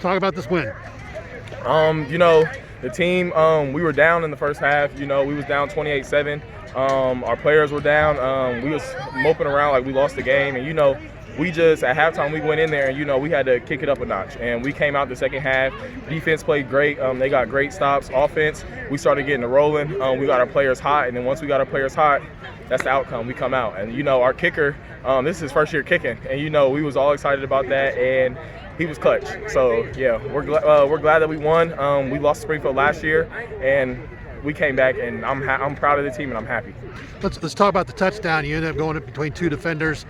Talk about this win. The team, we were down in the first half. We was down 28-7. Our players were down. We was moping around like we lost the game. And, we just, at halftime, we went in there and, we had to kick it up a notch. And we came out the second half. Defense played great. They got great stops. Offense, we started getting it rolling. We got our players hot. And then once we got our players hot, that's the outcome. We come out. And, our kicker, this is his first year kicking. And, we was all excited about that. And he was clutch. So, yeah, we're glad that we won. We lost to Springfield last year. And we came back, and I'm proud of the team, and I'm happy. Let's talk about the touchdown. You ended up going between two defenders,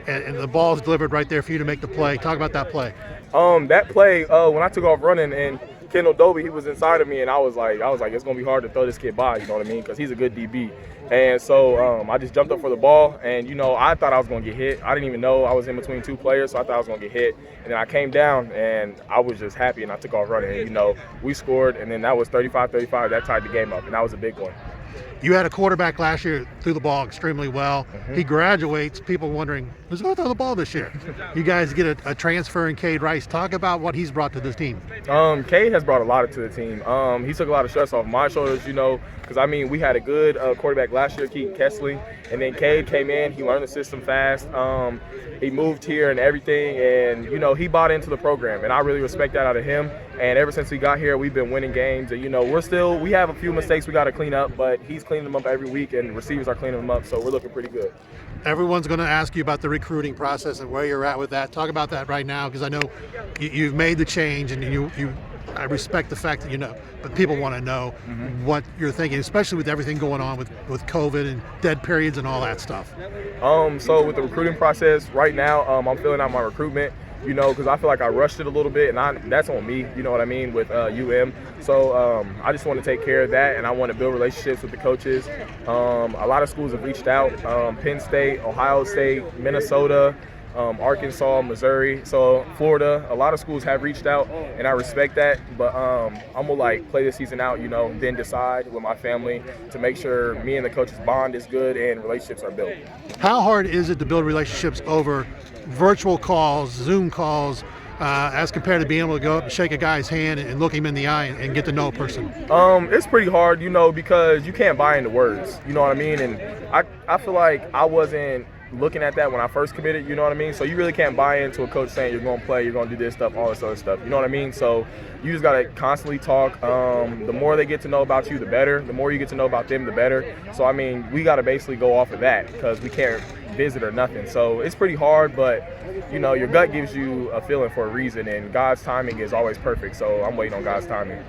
and the ball is delivered right there for you to make the play. Talk about that play. That play, when I took off running, and Kendall Dobie, he was inside of me, and I was like, it's gonna be hard to throw this kid by. You know what I mean? Because he's a good DB. And so I just jumped up for the ball, and I thought I was gonna get hit. I didn't even know I was in between two players, so I thought I was gonna get hit. And then I came down, and I was just happy, and I took off running. And, we scored, and then that was 35-35. That tied the game up, and that was a big one. You had a quarterback last year threw the ball extremely well. He graduates. People wondering, who's going to throw the ball this year? You guys get a transfer in Cade Rice. Talk about what he's brought to this team. Cade has brought a lot to the team. He took a lot of stress off my shoulders, because, we had a good quarterback last year, Keaton Kessley, and then Cade came in. He learned the system fast. He moved here and everything, and, he bought into the program, and I really respect that out of him. And ever since we got here, we've been winning games. And, we have a few mistakes we got to clean up, but he's cleaning them up every week, and receivers are cleaning them up, so we're looking pretty good. Everyone's going to ask you about the recruiting process and where you're at with that. Talk about that right now, because I know you've made the change, and I respect the fact that but people want to know what you're thinking, especially with everything going on with COVID and dead periods and all that stuff. So with the recruiting process right now, I'm filling out my recruitment, because I feel like I rushed it a little bit, and that's on me, with So I just want to take care of that, and I want to build relationships with the coaches. A lot of schools have reached out, Penn State, Ohio State, Minnesota, Arkansas, Missouri, so Florida. A lot of schools have reached out, and I respect that, but I'm gonna play the season out, then decide with my family to make sure me and the coaches bond is good and relationships are built. How hard is it to build relationships over virtual calls, Zoom calls, as compared to being able to go up and shake a guy's hand and look him in the eye and get to know a person? It's pretty hard, because you can't buy into words, you know what I mean? And I feel like I wasn't looking at that when I first committed, you know what I mean? So you really can't buy into a coach saying you're going to play, you're going to do this stuff, all this other stuff, you know what I mean? So you just got to constantly talk. The more they get to know about you, the better. The more you get to know about them, the better. So, we got to basically go off of that because we can't visit or nothing. So it's pretty hard, but, your gut gives you a feeling for a reason, and God's timing is always perfect. So I'm waiting on God's timing.